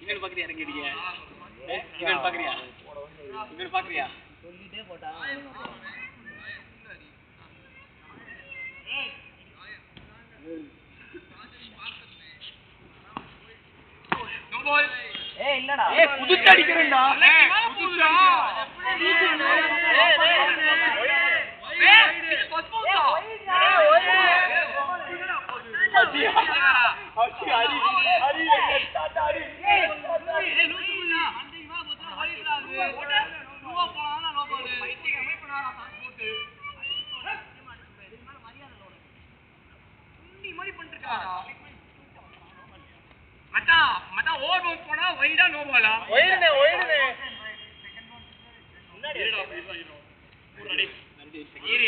இங்க பாக்குறியா இறங்கிடிய இங்க பாக்குறியா இங்க பாக்குறியா சொல்லிட்டே போடா நோ பால் ஏய் இல்லடா ஏய் குதிச்சு அடிக்கறேன்டா குதிச்சா ஏய் இது பஸ்போஸா அடி அடி அடி ஸ்டார்ட் அடி ஏய் லூசுடா வண்டி வா மொத்தம் ஓடிறாரு நோ போனா நோ பால் பைத்திய கம்மி பண்ணாடா பாஸ்போர்ட் இதுமால மரியாதை லோட உண்ணி மாதிரி பண்ணிருக்காடா மச்சா ஓவர் பவுன்ஸ் போனா வைடா நோ பாலா வைடுனே முன்னாடி ஏடா ஹீரோ ரெடி ஏறி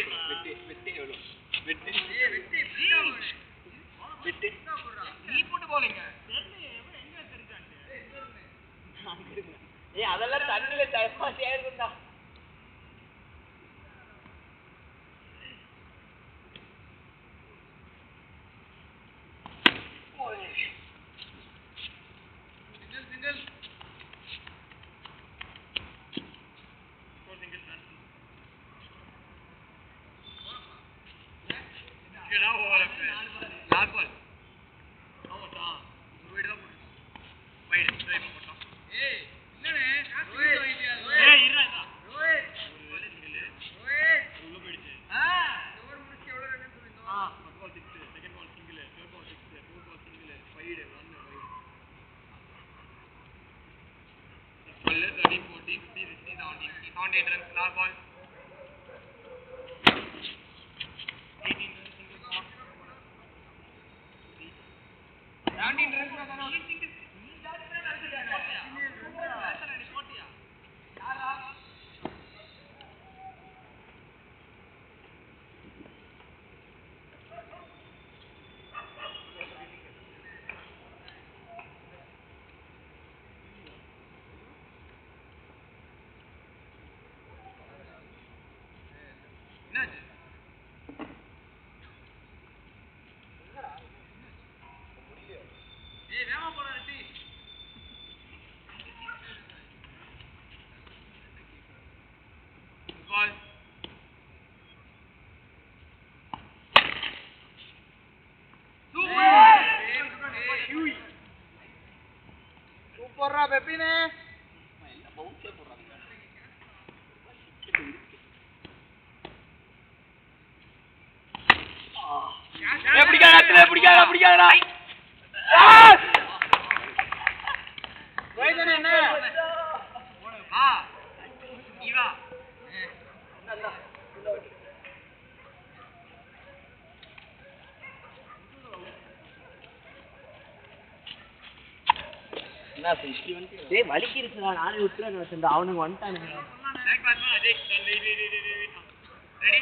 வெட்டி எவ்வளவு வெட்டி வெட்டி நீ போட்டு போறீங்க எங்க தெரிஞ்சாங்க ஏய் அதெல்லாம் தண்ணில தப்பா சேருடா சூப்பர்ரா பெப்பினே எல்லாம் பவுன்ஸ்ல போறாங்க பிடிக்காதடா ரோஹிதன் என்ன இவா நல்லா என்ன இப்படி வந்து டேய் வலிக்கிருச்சுடா நானே விட்டுறேன் வச்சேன்டா அவனுங்க வந்துட்டானுங்க பேக் பாஸ் மா அஜய் ரெடி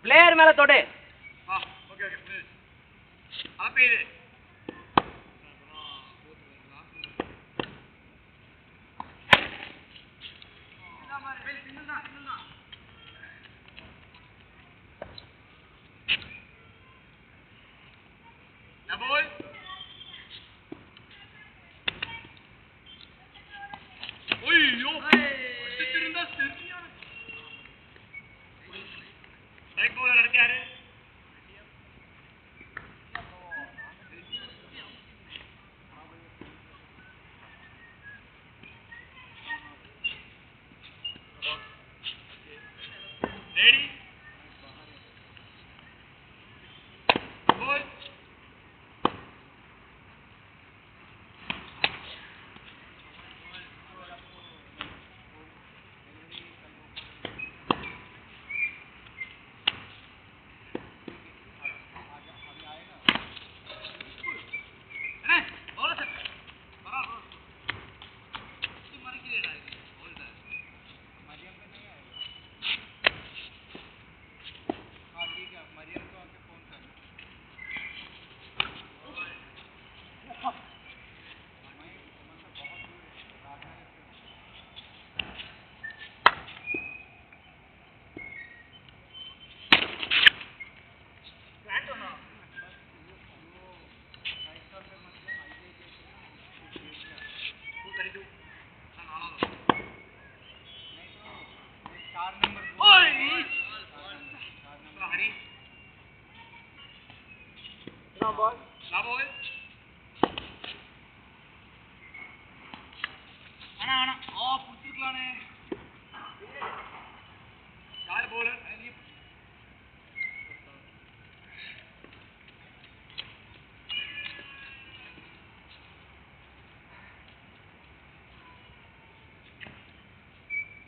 பிளேயர் மேல தொடு ஓகே ஓகே அப்ப இது டபுள் ஓய்யோ அடிச்சிருந்தா சரியான ஸ்ட்ரைக் பவுலர் அடிச்சாரு ரெடி ball. Ana. Oh, புடிச்சிருக்கலானே. யார் bowler?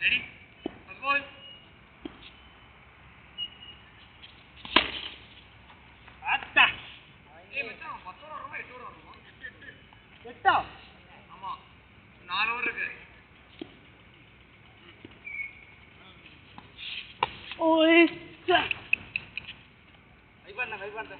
Ready? First ball. அட்டா. ஏய் மச்சான் 10 ஓவர் வருமா 8 ஓவர் வருமா? 8 ஆமா. 4 ஓவர் இருக்கு. ஓய் சா. வை பண்ணு. பாத்து.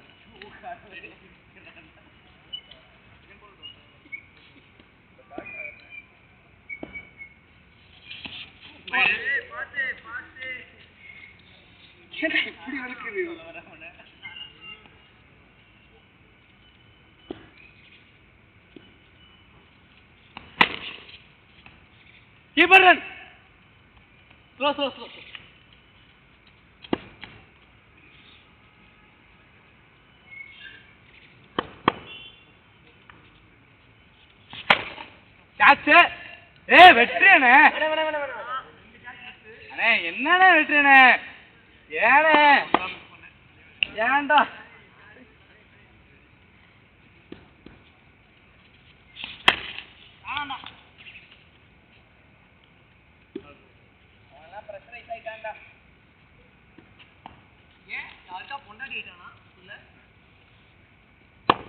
இப்படி வலிக்குது. Keeper run. ஸ்லோ. கேட்ச். ஏய் வெட்றேனே. அண்ணே என்னண்ணே வெட்றேனே. ஏன்டா ஆனா அவனா பிரச்சனை ஆயிட்டான்டா. ஏன் யாருக்கா பொண்டாட்டி ஆயிட்டானா இல்ல?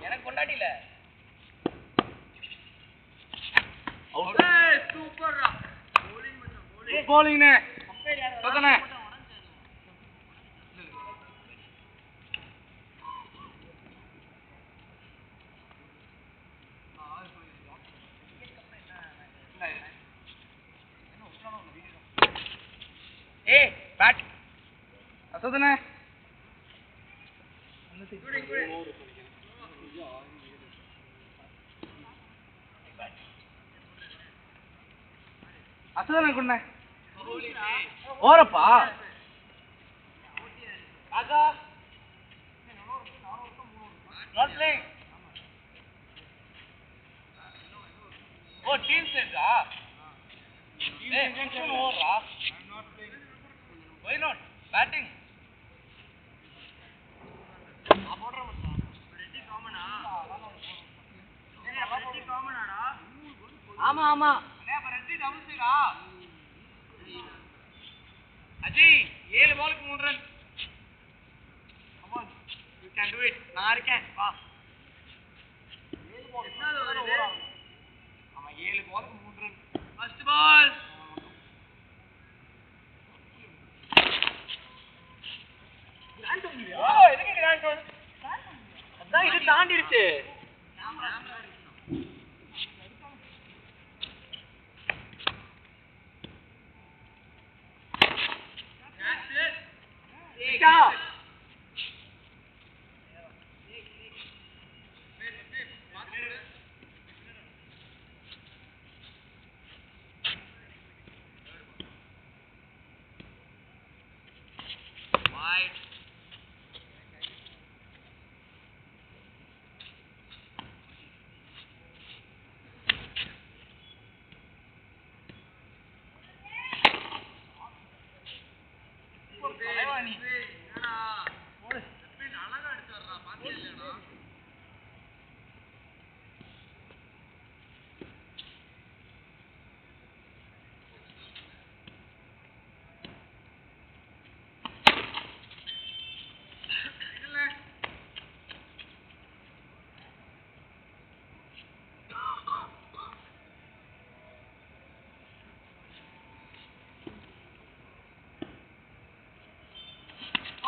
எனக்கு பொண்டாட்டி இல்ல. அவுட். சூப்பர்ரா. bowling மச்சான் bowling. bowlingனே. அம்பையர் யாரா? சொதனே. ஏய் பேட் அசோதனே. அசோதனே குண்ணே ஓரப்பா காக்கா நாட் பிளேயிங். ஓ டீம் செட்டா. ஏய் டென்ஷன் ஓவரா. why not batting? போடுற மச்சான். ரெட்டி காமனா. ஏய் ரெட்டி காமனாடா. ஆமா அண்ணே அப்ப ரெட்டி டபுள் சைடா. அஜய் 7 பாலுக்கு 3 run. come on you can do it. நான் இருக்கேன் வா. 7 பால் என்னது வருது? ஆமா 7 பாலுக்கு 3 ரன். First ball. ஓ எதுக்கு கிராண்ட் ஒன்? அதான் இது தாண்டிடுச்சு. ஏகா wide.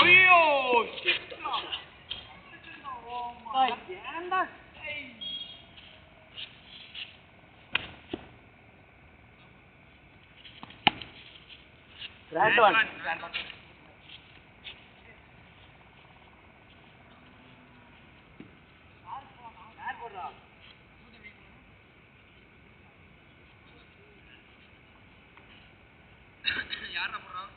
ஐயோ ஏன்டா கிராண்ட் ஒன். யாரா போறான்?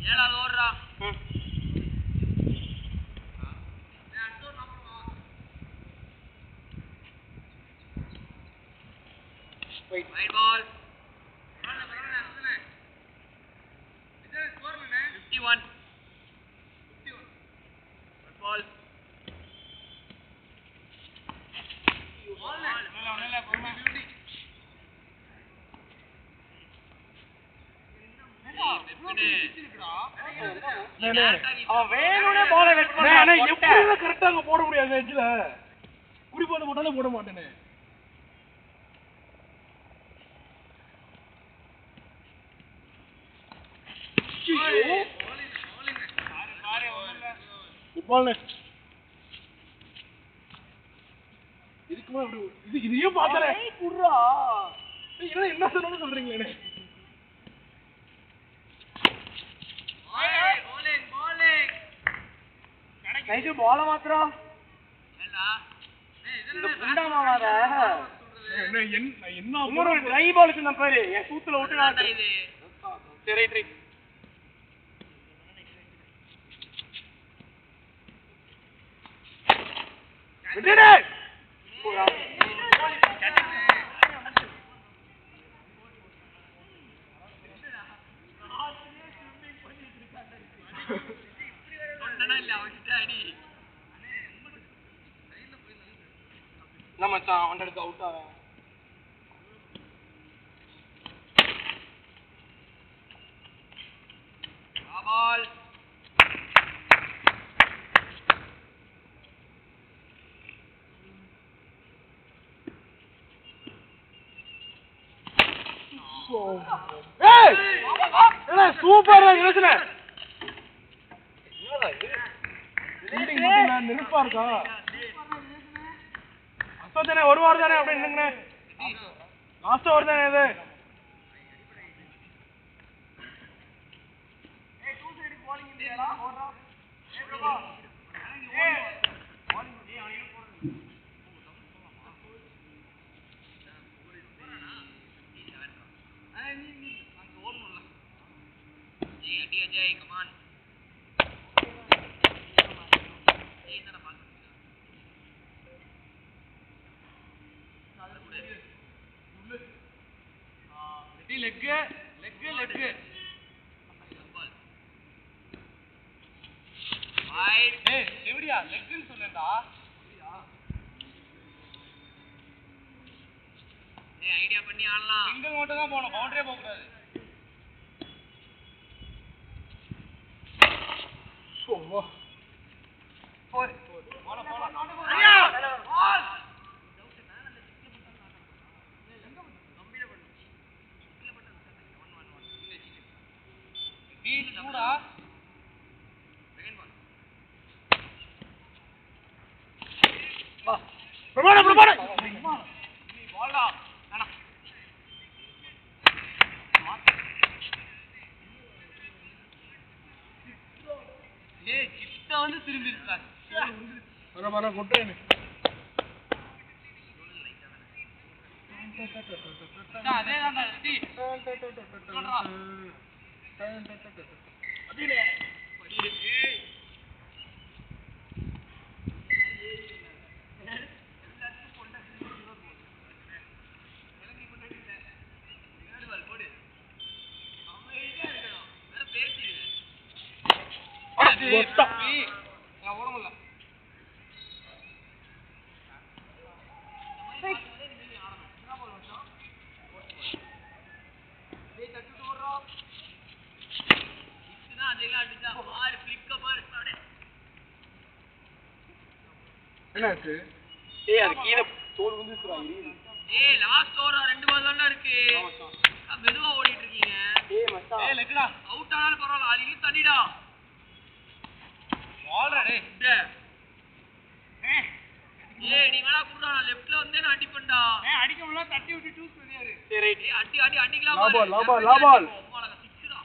ஏழாவது ஓடுறா Right ball. 51. Good ball. கரெக்டா அங்க போட முடியாது எட்ஜ்ல குடி போட்டு போட்டாலும் போட மாட்டேனே இதையும் பாத்தறேன் என்ன சொன்னு சொல்றீங்களே கைக்கு பால மாத்திரா என்ன ஒரு ட்ரை பால் வச்சு பாரு என் சூத்துல விட்டு இது சரி ரைட் விடுடே மச்சான் அவன்கிட்ட அவுட் ஆவேன் பால் சூப்பர் நினைப்பா இருக்கா அஸ்தானே ஒரு வாரம் தானே அப்படி நின்னுங்கண்ணே லாஸ்ட் ஓவர் தானே இது Ajay, come on. leg. Wide. Hey, எப்படியா லெக்னு சொன்னேன்டா. ஏய் ஐடியா பண்ணி ஆடலாம். சிங்கிள் மட்டும் தான் போணும், பவுண்டரியே போக கூடாது. ஓ. போய். போல. ஐயா! பால். டீல் சூடா. பிரமாண பால்டா அண்ணா ஏய் கிட்ட வந்து திரும்பி இருக்கா வர கொட்டேனே அதே தான் டீ சொல்றா அதிலே ஏய் நான் ஓட முடியல என்னாச்சு ஏய் அது கீழ தோல் வந்துச்சுடா ஏய் லாஸ்ட் ஓவர் ரெண்டு பால் தான்டா இருக்கு மெதுவா ஓடிட்டு இருக்கீங்க ஏய் மச்சான் ஏய் லெக்டா அவுட் ஆனாலும் பரவாயில்லை அது இழுத்து தண்ணிடா பால்டா டேய் ஏய் நீ வேணா குடுடா நான் லெஃப்ட்ல வந்தே நான் அடிப்பேன்டா ஏய் அடிக்க முடியல தட்டி விட்டு டூஸ் பண்ணியாரு சரி ரைட் ஏய் அடிக்கலாம் பாரு லா பால் அம்மாடா 6டா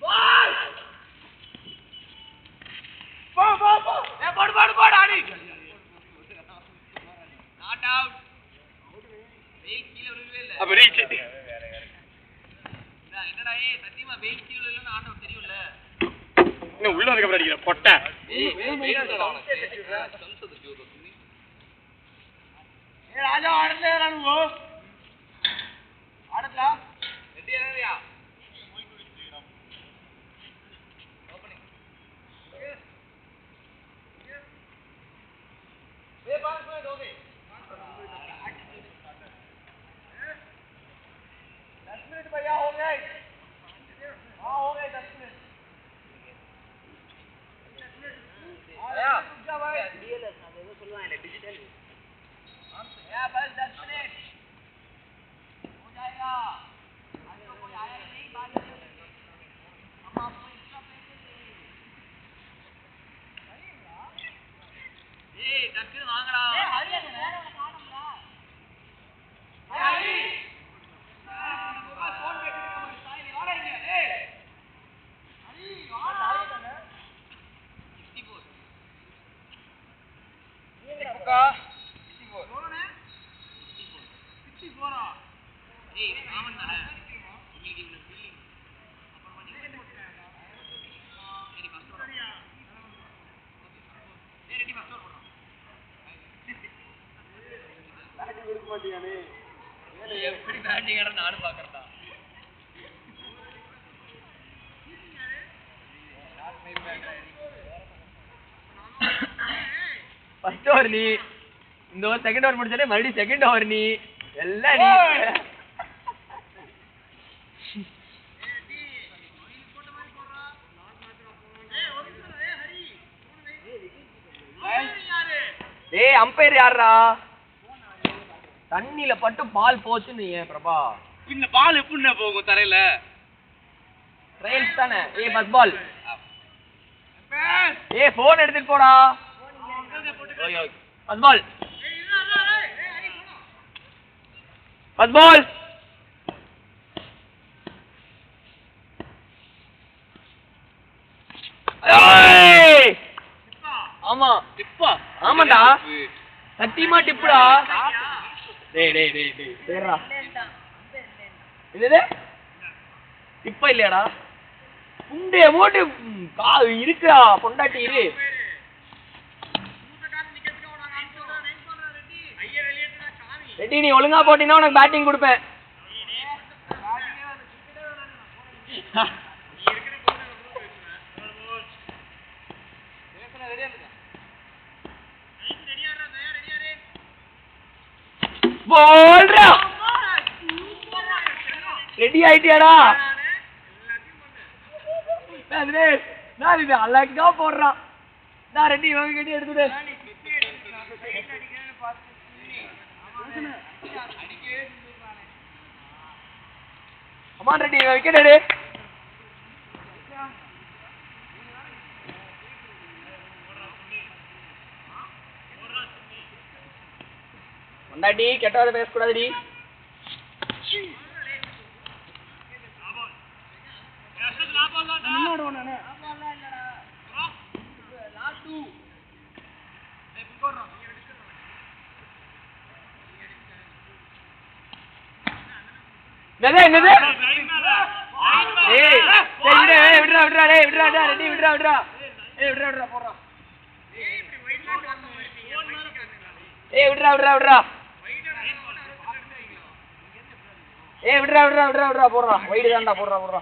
பால் பா ஏய் போடு அடி நாட் அவுட் ஏய் கீழ விழவே இல்ல அப்ப ரீச் என்னடா சத்தியமா வெயிட் கீழ இல்லன்னு ஆண்டவர் தெரியும்ல. என்ன உள்ள அதுக்கு அப்புறம் அடிக்கிற பொட்டை. ராஜா ஆடல నువ్వు ஆடலா ரெடி ஏறியா ஓபனிங் ये 5 मिनट हो गए 10 मिनट भैया हो गए हां हो गए 10 मिनट आया रुक जा भाई डीएलएस ना वो சொல்லுவாங்க डिजिटल या बस 10 मिनट हो जाएगा आज तो कोई आया ही नहीं बाद में हम आपको एक्स्ट्रा पैसे देंगे ஏய் டக்கு வாங்கடா ஏய் ஹரியா வேற காணும்டா ஹரி நம்ம ஃபோன் பேசிட்டு நம்ம சாய் வாடா இங்க ஏய் ஹரி வாடா 64 ये புக்கா 64 எவ்வளவுனே 64 ஆ ஏய் ஆமன் தானே இன்னைக்கு இந்த பில்லிங் அப்புறம் பண்ணி சரி ஃபர்ஸ்ட் ஓடியா ஏய் ரெடி ஃபர்ஸ்ட் ஓடு பேட்டிங் கொடுக்க மாட்டியானே. எப்படி பேட்டிங் ஆட நானும் பாக்குறேன்டா ஃபர்ஸ்ட் ஓவர் நீ இந்த ஓவர் செகண்ட் ஓவர் முடிச்சாலே மறுபடியும் செகண்ட் ஓவர் நீ எல்லாம் நீ ஏய் அம்பையர் யாரா தண்ணியில பட்டு பால் போச்சுன்னு ஏன் பிரபா இந்த பால் எப்படிண்ணே போகும் தரையில? ட்ரையல்ஸ் தானே. ஏய் பஸ் பால் ஏய் போன் எடுத்துட்டு போடா பஸ் பால் பஸ் பால் ஆமா டிப்பா ஆமாடா சத்தியமா டிப்புடா டேய் டேய் டேய் டேய் சரிடா என்னது டிப்பா இல்லையாடா புண்டைய போட்டு இருக்குடா பொண்டாட்டி இரு ரெடி நீ ஒழுங்கா போட்டீங்கன்னா உனக்கு பேட்டிங் கொடுப்பேன் போல்ரா ரெடி ஆயிட்டியாடா நான் இது அழகா போடுறான் நான் ரெடி இவங்க கிட்ட எடுத்துட்டு அம்மா ரெடி விக்கெட் எடு பொண்டாட்டி கெட்டவாத பேசக்கூடாதுடி என்னது ஏய் சரி விடுடா விடுடா டேய் விடுடா ரெடி விடுடா விடுடா ஏய் விடுடா போடுறா ஏய் விடுடா விடுடா ஏய் விடுடா போடுறா வைடு தான்டா போடுறா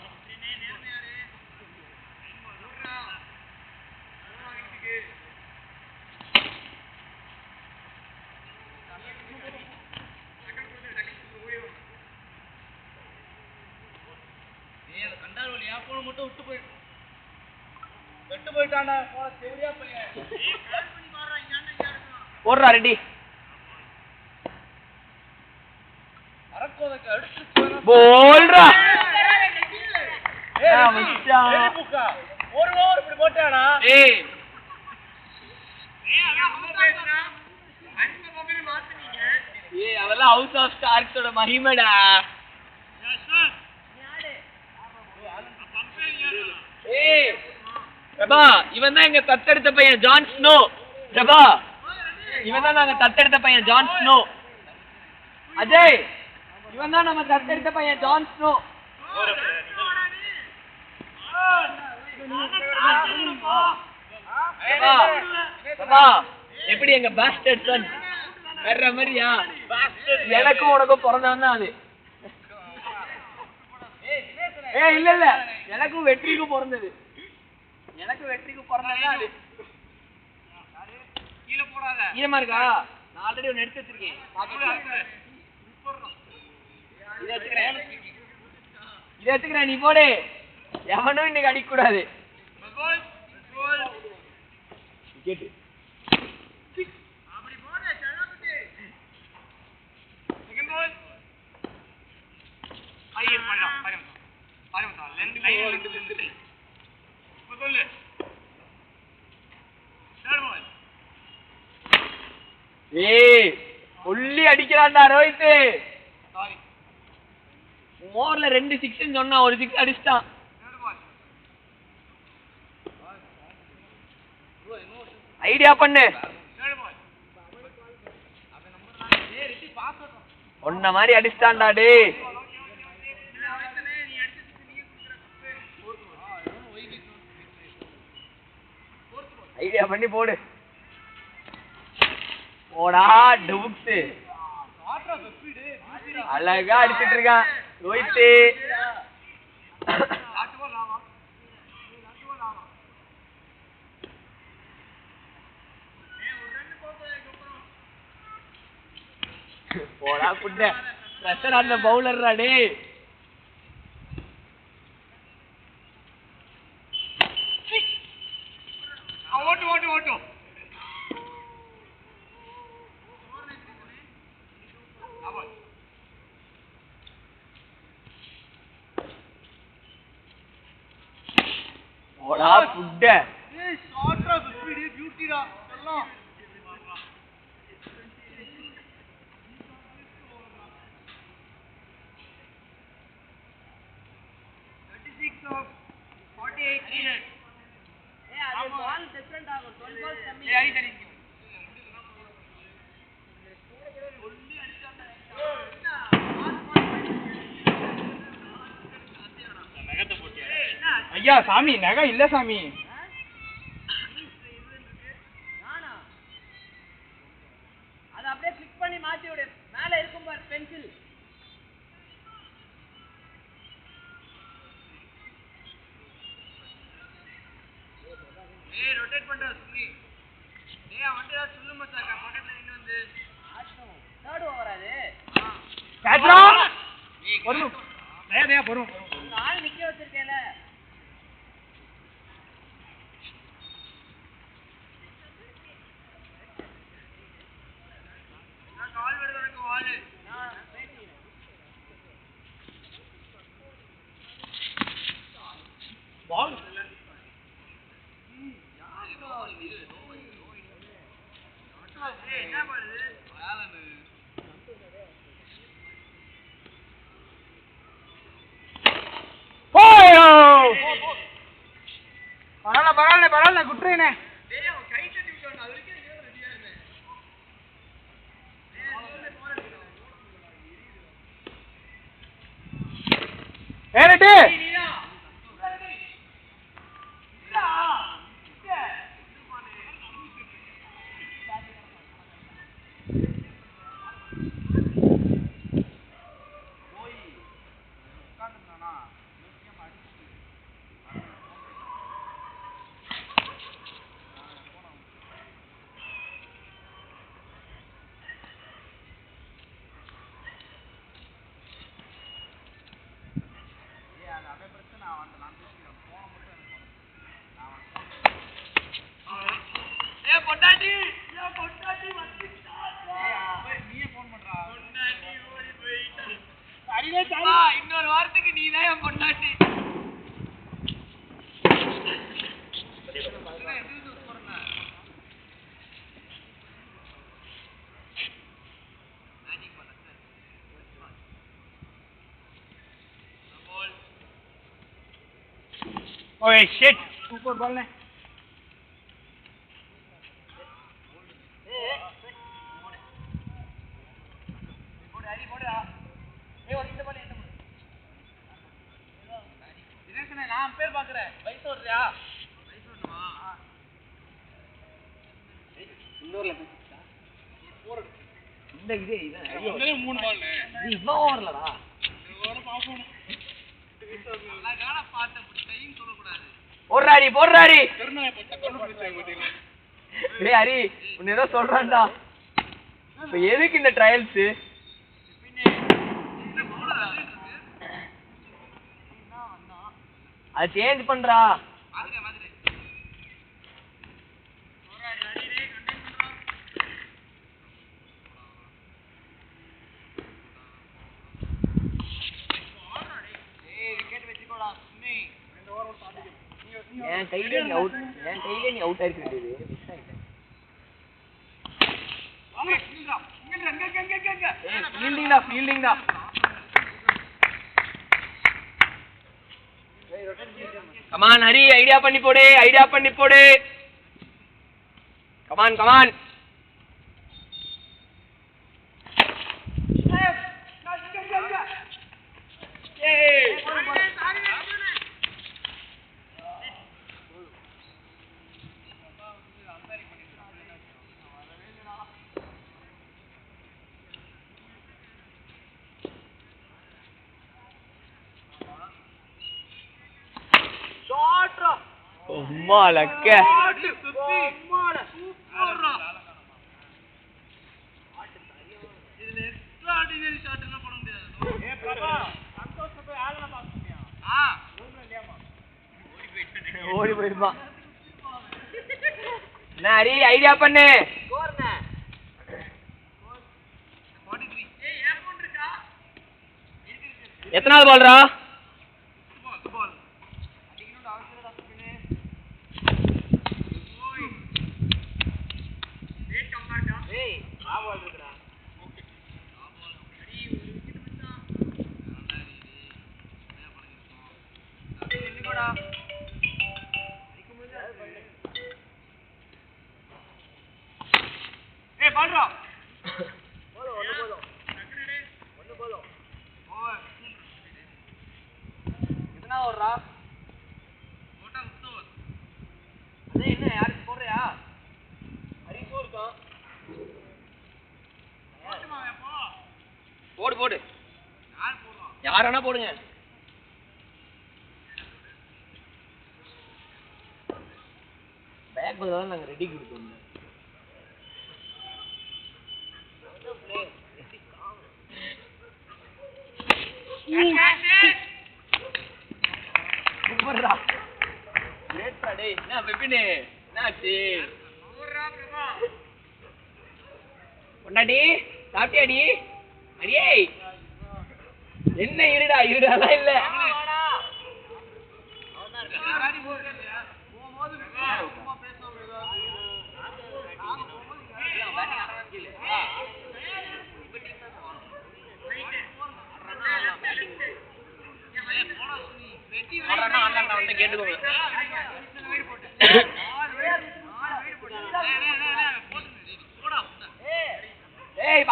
மட்டும் விட்டு போயிட்டான்டா சரியா போடுறா ரெடி அரக்கோதக்கு அடுத்து போல்ரா ஒரு ஓவர் இப்படி போட்டானா ஏய் ஏய் அதெல்லாம் ஹவுஸ் ஆஃப் ஸ்டார்க்ஸோட மகிமைடா ஏய் பிரபா இவன் தான் எங்க தத்தெடுத்த பையன் ஜான் ஸ்னோ பிரபா இவன் தான் நாங்க தத்தெடுத்த பையன் ஜான் ஸ்னோ அஜய் இவன் தான் நம்ம தத்தெடுத்த பையன் ஜான் ஸ்னோ எப்படி எங்க பாஸ்டர்ட் சன் வேற மாதிரியா? எனக்கும் உனக்கும் பிறந்தவன் தான் அது. இல்ல இல்ல, எனக்கும் வெற்றிக்கும் பிறந்தது. எனக்கு வெற்றிக்கும் பிறந்ததுதான் அது. ஈரமா இருக்கா? நான் ஆல்ரெடி ஒன்னு எடுத்து வச்சிருக்கேன். இதை வச்சுக்கிறேன், நீ போடு. எவனும் இன்னைக்கு அடிக்க கூடாது. கேட்டு புள்ளி அடிக்கிறான்டா ரோஹித். மோர்ல 2 6 சொன்னா ஒரு 6 அடிச்சிட்டான். ஐடியா பண்ணு. ஒன்ன மாதிரி அடிச்சிட்டான்டா டேய். ஐடியா பண்ணி போடு. போடா டுபுக்ஸ். அழகா அடிச்சிட்டு இருக்கான் ரோஹித். போடா புட்ட. பிரஷர் அந்த பவுலர்ரா டேய். ஓட்டு ஓட்டு ஓட்டு. போடா புட்ட. ஏய் ஷாட்ரா ஸ்பீட் பியூட்டிடா எல்லாம். ஐயா சாமி நகை இல்ல சாமி. அத அப்படியே கிளிக் பண்ணி மாத்தி விடு. மேல இருக்கும் பார் பென்சில். ஏய் ரொட்டேட் பண்றா சுனி. டேய் அவன்டா சொல்லு மச்சான் பக்கத்துல நின்னு வந்து. தேர்ட் ஓவர் அது. கேட்ச்ரா. வரும். டேய் வரும். ஆள் நிக்க வச்சிருக்கேல. நான் கால் வருது எனக்கு வால். நான் பேசிக்கிறேன். பால் என்ன பண்ணுது? பரவாயில்ல குட்ரேனே. டேய் அவன் கை தட்டி விட்டான். அது வரைக்கும் நீ ரெடியா இருந்த. ஏறட்டு. நீடா. இன்னொரு வாரத்துக்கு நீ தான் என் பொண்டாட்டி. ஓய் ஷிட். சூப்பர் பால் நே. நான் பேர் பாக்குறேன் வயசு வருறியா இந்த இது மூணு பால் இவ்வளோ ஓவர்லடா அழகான பாட்டை டைம் சொல்லக்கூடாது போடுறாடி கருணாய் டேய் ஹரி உன்னை ஏதோ சொல்றான்டா இப்ப எதுக்கு இந்த ட்ரையல்ஸ் அது சேஞ்ச் பண்றா என் கையிலே நீ அவுட் ஆயிருக்க வேண்டியது மிஸ் ஆயிட்டேன் ஃபீல்டிங் தான் கமான் ஹரி ஐடியா பண்ணி போடு கமான் லக்க ஓடி போயிருப்பான் ஹரி ஐடியா பண்ணு எத்தனாவது பால்ரா போடு யாரானா போடுங்க பேக் பதிலா நாங்க ரெடி கொடுத்தோம் சூப்பர்டா கிரேட்டா டேய் என்ன பெப்பினே என்னாச்சு பொண்டாட்டி சாப்பிட்டியாடி அடியே என்ன இருடாலாம் இல்ல கேட்டுக்கோங்க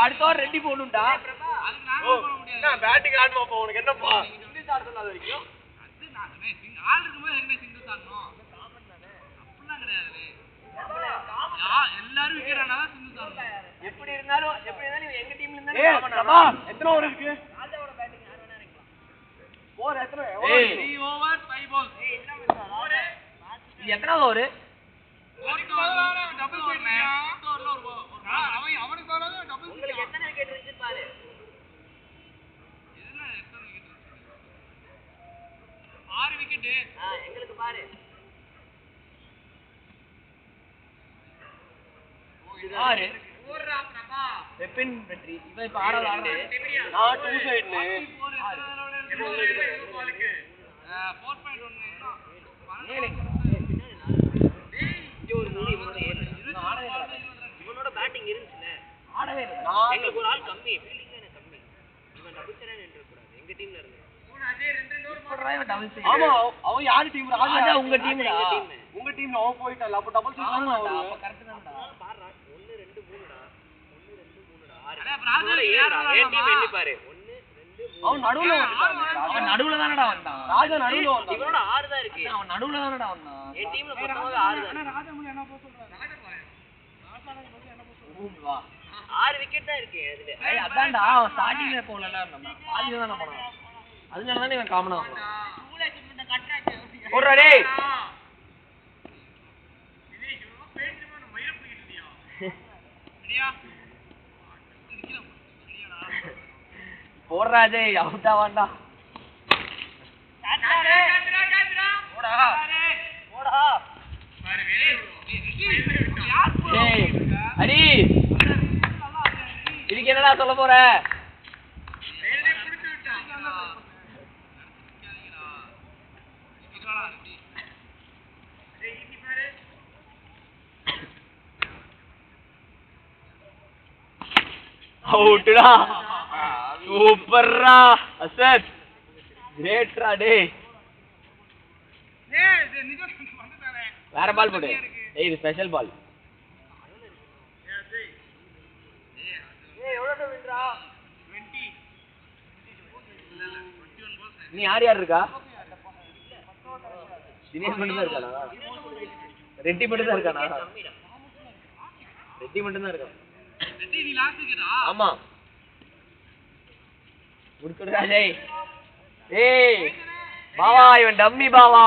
அடுத்த ஓவர் ரெடி போடணும்டா பேட்டிங் ஆடுமா உனக்கு என்னப்பா சிங்கிள்ஸ் ஆட சொல்லாத வரைக்கும் ஆள் இருக்கும்போது என்ன சிங்கிள்ஸ் ஆடணும் அப்படிலாம் கிடையாது எல்லாரும் விக்கெட் ஆனாதான் சிங்கிள்ஸ் ஆடணும் எப்படி இருந்தாலும் எங்க டீம்ல இருந்தா எத்தனை ஓவர் இருக்கு ஓவர் எத்தனை 3 ஓவர் 5 பால்ஸ் இது எத்தனாவது ஓவர் டபுள் அவனுக்கு டபுள் உங்களுக்கு எத்தனை விக்கெட் இருக்கு பாரு இதெல்லாம் எத்தனை விக்கெட் இருக்கு 6 விக்கெட் எங்களுக்கு பாரு 6 ஓடுறா பிரபா வெப்பன் வெற்றி இவன் இப்ப ஆடாத ஆடுது நான் டூ சைடுல 4.1 பேட்டிங் இருந்துச்சுல ஆடவே இல்ல எங்களுக்கு ஒரு ஆள் கம்மி ஃபீல்டிங்ல எனக்கு கம்மி இவன் டபுள் சென்னை நின்று கூடாது எங்க டீம்ல இருந்து ஆமா அவன் யாரு டீம் ராஜா உங்க டீம்டா உங்க டீம்ல அவன் போயிட்டால அப்ப டபுள் சென்னை அப்ப கரெக்ட் தான்டா பாருடா 1 2 3டா 1 2 3டா 6 ராஜா ஏன் டீம் எண்ணி பாரு 1 2 அவன் நடுவுல வந்தான். அவன் நடுவுல தானடா வந்தான். ராஜா நடுவுல வந்தான். இவனோட 6 தான் இருக்கு. அவன் நடுவுல தானடா வந்தான். என் டீம்ல மொத்தமா 6 தான். ராஜமணி என்ன போக சொல்றாரு? வா. 6 விக்கெட் தான் இருக்கு அதுல. ஏய் அதான்டா அவன் ஸ்டார்டிங்ல போலல நம்ம. பாதில தான போனான். அதனால தானே இவன் காமனா வந்தான். போடுறா டேய். போடுறா டேய் அவுட் ஆவான்டா. ஏய் அடி இதுக்கு என்னடா சொல்ல போற? அவுட்டா. சூப்பர்ரா அசத். கிரேட்ரா டேய். வேற பால் போடு. ஏய் இது ஸ்பெஷல் பால். நீ யார் யார் இருக்கா? தினேஷ் மட்டும் தான் இருக்கானா? ரெட்டி மட்டும் தான் இருக்கானா? ரெட்டி மட்டும் தான் இருக்கான். ஆமா முடிச்சுடா டேய். ஏய் பாவா இவன் டம்மி பாவா.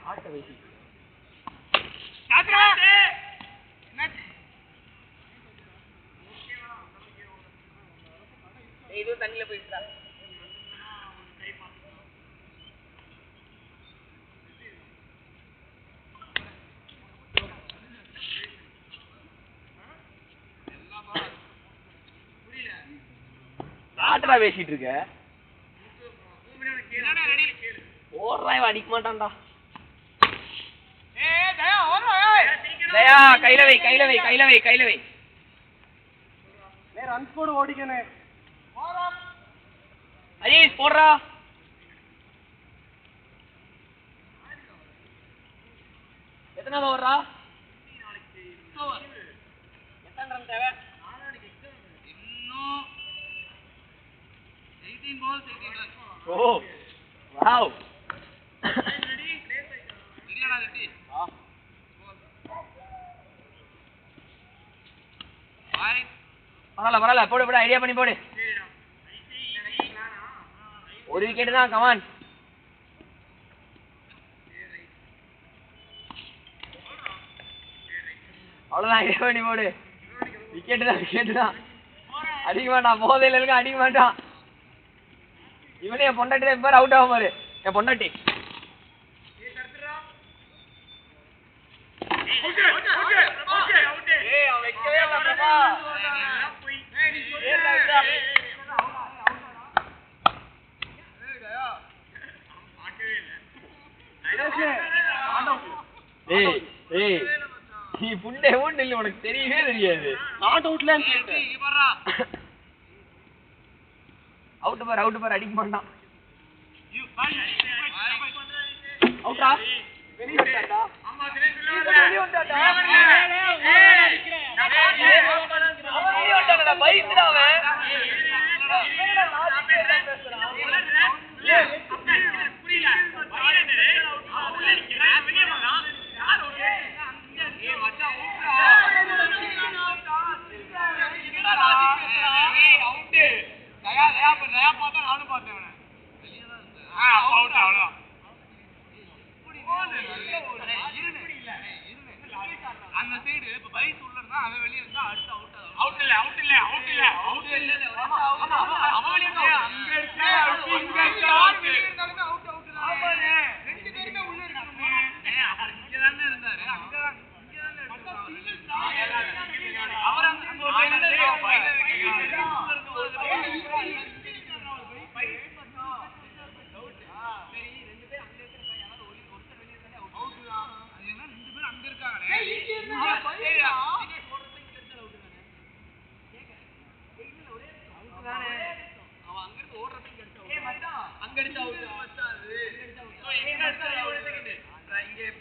ஆட்ட வைசி இது தண்ணில போயிடுடா. ஆட்டடா பேசிட்டு இருக்க. ஓடுறான் அடிக்க மாட்டான்டா. தயா கையில வை கையில வை கையில வை கையில வை. ரன்ஸ் போடு ஓடிக்கனே. ஹரீஷ் போடுறா. எத்தனாவது ஓவரா? எத்தனை ரன் தேவை? இன்னும் 18 balls 18 runs. Oh wow. Ready ரெடியாடா ரெடி. பரவாயில்ல போடு போடு ஐடியா பண்ணி போடு. ஒரு விக்கெட் தான் கமான். அவ்வளவுதான் ஐடியா பண்ணி போடு. விக்கெட் தான் அடிக்க மாட்டான். போதையில இருக்க அடிக்க மாட்டான். இவனே என் பொண்டாட்டி தான் இப்ப அவுட் ஆகும் பாரு. என் பொண்டாட்டி நீ புண்டை ஊண்டு இல்லை உனக்கு தெரியவே தெரியாது. அவுட் பார் அடிக்க மாட்டான். அவுட்டா வெளியே வந்தாடா. பயந்துடா அவன். அந்த சைடு இப்ப பைஸ் உள்ள இருந்தா அவன் வெளிய இருந்தா அடுத்து அவுட் இல்ல அவன் வெளிய இருந்தா அங்க இருக்கே இங்க இருக்கே வெளிய இருந்தாலுமே அவுட் ஆமானே ரெண்டு பேருமே உள்ள இருக்கணுமே. அவர் இங்க தானே இருந்தாரு. அங்க தானே இருந்தாரு. அவர் அங்க ஒரு பையில சரி ரெண்டு பேர் அங்க இருக்காங்க. யாராவது ஒருத்தர் வெளிய இருந்தா அவுட் தான். அது என்ன ரெண்டு பேர் அங்க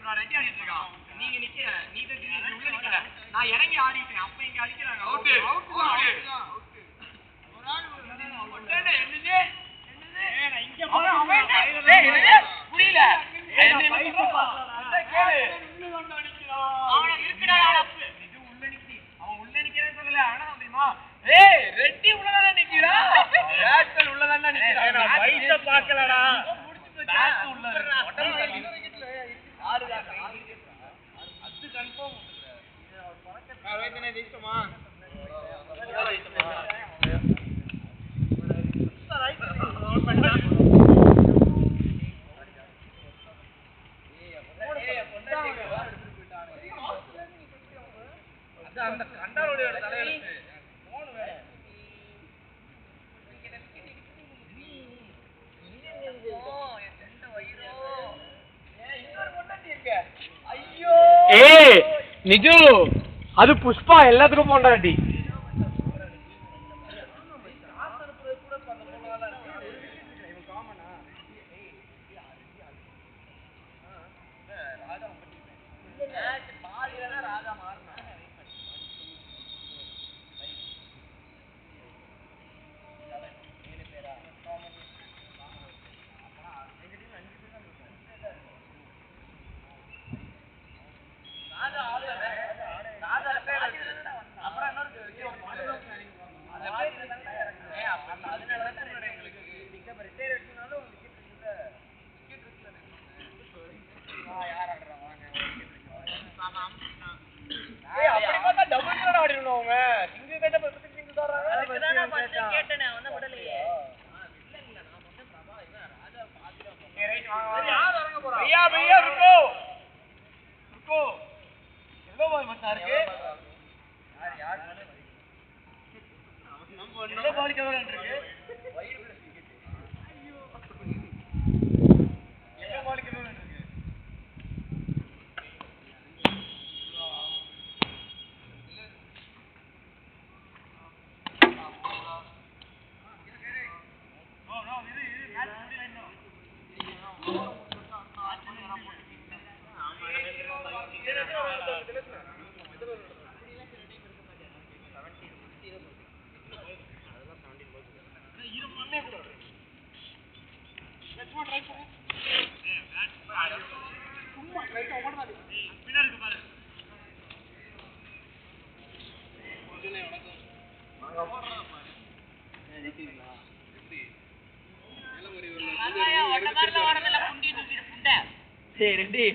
இப்ப நான் ரெடி ஆடிட்டு இருக்கான். நீங்க நிக்கிற, நீங்க உள்ள நிக்கிற. நான் இறங்கி ஆடிட்டேன். அப்ப இங்க அடிக்கறாங்க. அவுட். ஒரு ஆள் என்னது? நான் இங்க புரியல. அவன இருக்குடா அப்பு. இது உள்ள நிக்கி. அவன் உள்ள நிக்கிறேன்னு சொல்லல. ஆனா அப்படிமா ஏய் ரெட்டி உள்ளதானே நிக்கிறா. பேட்ஸ்மேன் உள்ளதானே நிக்கிறா. நான் பைட்ட பார்க்கலடா. முடிச்சு போச்சு. பேட் உள்ளடா. உடம்பு தள்ளி. ஆறுடா. அது கன்ஃபார்ம். நான் வேதனை ஜெயிச்சோமா? அந்த கண்டாரோட தலையெழுத்து போன் வேற ஏய் நிஜு அது புஷ்பா எல்லாத்துக்கும் போண்டாடி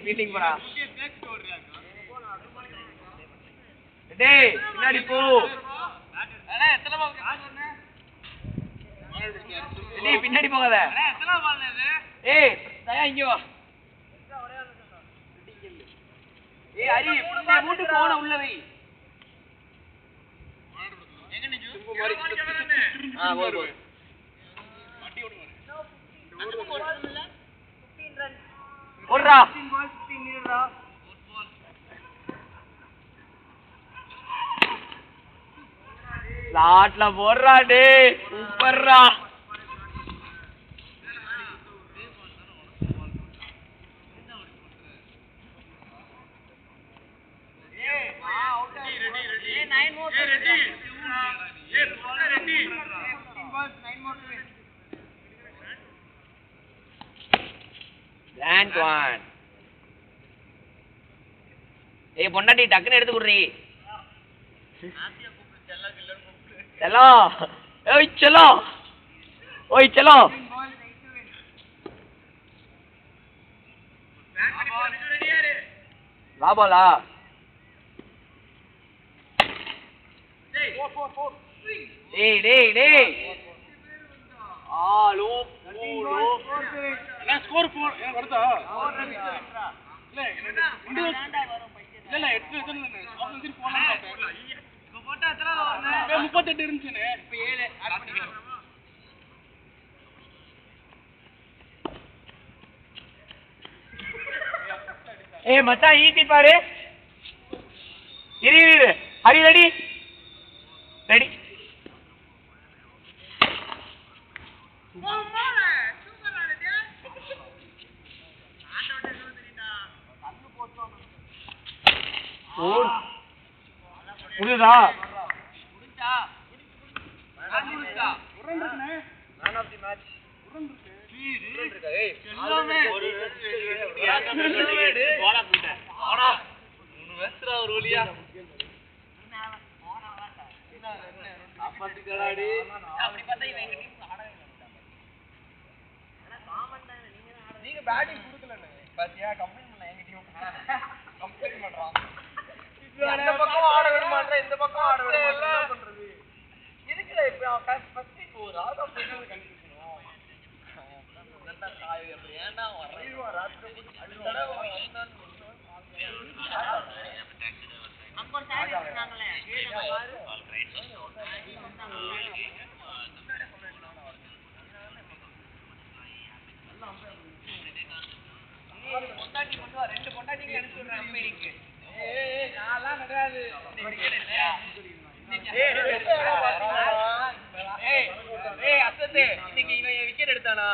ஃபீல்டிங் போடா டேய் பின்னாடி போ அண்ணா எத்தனை பால் சொன்னே டேய் பின்னாடி போகாத அண்ணா எத்தனை பால் இது ஏய் தயா இங்க வா ஏய் ஹரி மூட்டு போன உள்ள வை எங்க நிஜு பால் கேவலனே போ அடி ஓடு அங்க போடுறதுல 15 ரன் ஓடுறா 15 பால் 15 நில்றா லாட்ல போடுறா டேய் சூப்பர்ரா ஏய் பொண்டாட்டி டக்குன்னு எடுத்து குடுறீ चलो ओए चलो ओए चलो ला बोला டேய் ஆ லோ நான் ஸ்கோர் 4 எனக்கு அடுத்தா இல்ல இல்ல 8 எத்தனை ஆப்ஷன் போலாம் இப்ப போட்டா எத்தனை வருது 38 இருந்துச்சுனே இப்ப 7 ஆட் பண்ணிக்கலாம் ஏய் மச்சான் ஈட்டி பாரு இரு ஹரி ரெடி முடியுதா முடிஞ்சா முடிஞ்சா மேன் ஆஃப் தி மேட்ச் எல்லாமே ஒரு போடா போடா ஆனா 3 வெஸ்ட்ரா ஒரு வழியா அப்படி கடாடி அப்படி பார்த்தா இவன் எங்க டீம் ஆடவே இல்ல انا காமன் தான் நீங்க பேட்டிங் குடுக்கலன்னு பாத்தியா கம்ப்ளைன்ட் பண்ண எங்க டீம் கம்ப்ளைன்ட் பண்றான் இந்த பக்கம் ஆட விட மாட்டேன் இந்த பக்கம் ஆட விட மாட்டேன் என்ன பண்றது எதுக்குல இப்ப ஃபர்ஸ்ட் இப்போ ராதா போயிட்டு கண்டிக்கணும் நல்லா காய் அப்படி ஏன்னா வரையுவா ராத்திரி போட்டு அடுத்தடா வந்தான் நம்பர் சாரி சொன்னாங்களே பாரு பொண்டாட்டி மட்டும் 2 பொண்டாட்டிங்க அனுப்பி விடுறேன் அம்பைக்கு ஏய் நான்லாம் கிடையாது ஏய் அசத்து இன்னைக்கு இவன் விக்கெட் எடுத்தானா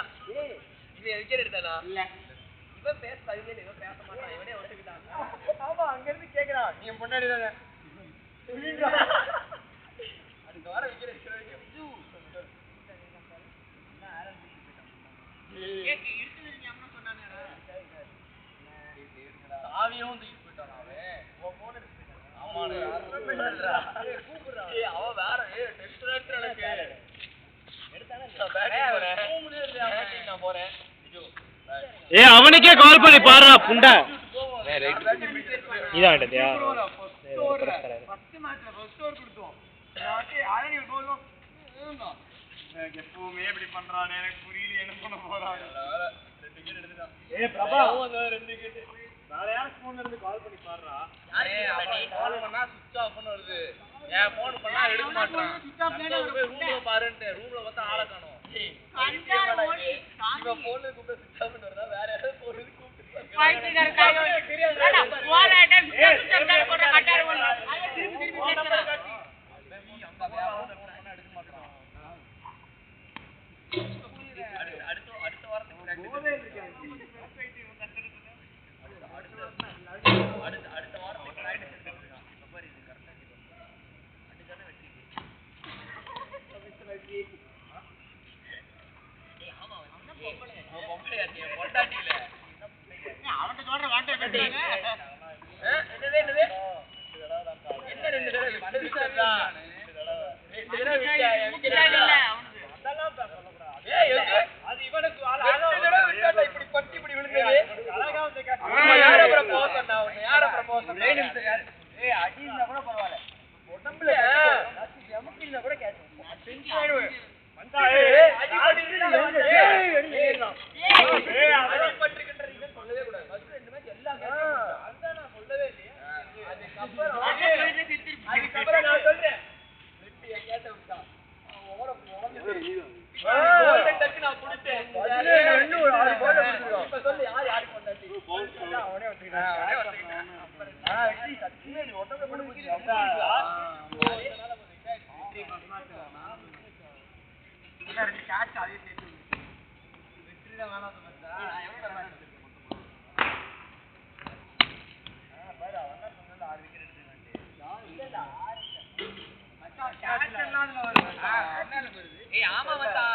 இவன் விக்கெட் எடுத்தானா இல்ல இவன் பேச தகுதியில இவன் பேச மாட்டான் இவனே ஒட்டுக்கிட்டான் ஆமா அங்க இருந்து கேக்குறான் நீ பொண்டாட்டி தானே அடுத்த வாரம் விக்கெட் எடுக்கிற வரைக்கும் சாவியும் தூக்கி போயிட்டான் அவன் போன் எடுத்து அவன் வேற நான் போறேன் அவனுக்கே கால் பண்ணி பாருடா புண்டை இதான் எடுத்தியா ஃபர்ஸ்ட் மேட்ச்ல ஃபர்ஸ்ட் ஓவர் கொடுத்தோம் ஆரணி கோலும் எப்பவுமே இப்படி பண்றானே எனக்கு புரியல என்ன பண்ண போறான் 2 விக்கெட் எடுத்துட்டான் பிரபா 2 விக்கெட் வேற யார போன்ல இருந்து கால் பண்ணி பாருடா யாரே கால் பண்ணா சுவிட்ச் ஆஃப் னு வருது ஏன் போன் பண்ணா எடுக்க மாட்டான் சுவிட்ச் ஆஃப் லேனா ரூம்ல பாருன்ட்டு ரூம்ல பார்த்தா ஆள காணோம் கண்டார ஓடி இவ போன்ல கூப்பிட்டு சுவிட்ச் ஆஃப் னு வருதா வேற யாரோ போன் கூப்பிட்டு ஃபைட்டர் காயோ தெரியாதா போராட்ட சுவிட்ச் ஆஃப் போட கட்டார ஓடி அத திருப்பி கேக்குறான் பெவி அங்க வேற போன் எடுக்க மாட்டான் அடுத்த வாரத்துக்கு பிராக்டிஸ் அடுத்த வாரத்துக்கு பிராக்டிஸ் எடுத்துக்கலாம் இப்ப பாரு இது கரெக்ட்டா இருக்கு அடிச்சானே வெட்டி ஏய் ஆமா அவன் பொம்பளையாட்டியே பொண்டாட்டி இல்ல அவன்ட்ட சொல்ற வாண்டே வெட்டிங்க என்னது என்ன 2 தடவை விட்டா 2 தடவை விட்டா இல்ல அவனுக்கு அதெல்லாம் சொல்லக்கூடாது ஏய் அது இவனுக்கு 2 தடவை விட்டா இப்படி பட்டி இப்படி விழுந்தது அழகா வந்து கேட்டா யார ப்ரப்போஸ் பண்ணா யார ப்ரப்போஸ் பண்ணா ஏய் அடினா கூட பரவாயில்லை உடம்புல எமக்கில்ல கூட கேட்கும் டென்ஷன் ஆயிடுவே வந்தா ஏய் அடி பட்டிட்டு ஏய் அடி பட்டிக்கின்றீங்க சொல்லவே கூடாது ஃபர்ஸ்ட் 2 மேட்ச் எல்லாம் கேட்கும் அதான் நான் சொல்லவே இல்லையே அதுக்கப்புறம் நான் சொல்றேன் ரெட்டி கேட்ட விட்டா ஓட கோல்டன் டச் நான் கொடுத்தேன் இன்னும் ஒரு 6 கோல் கொடுத்துறோம் இப்ப சொல்லு யார் கொண்டாட்டி அவனே வச்சிட்டான் வெட்டி சத்தியமே நீ ஒட்டத போட்டு போச்சு அதனால வெற்றி கேட்ச் அதே சேர்த்து வெற்றி தான் வேணாம்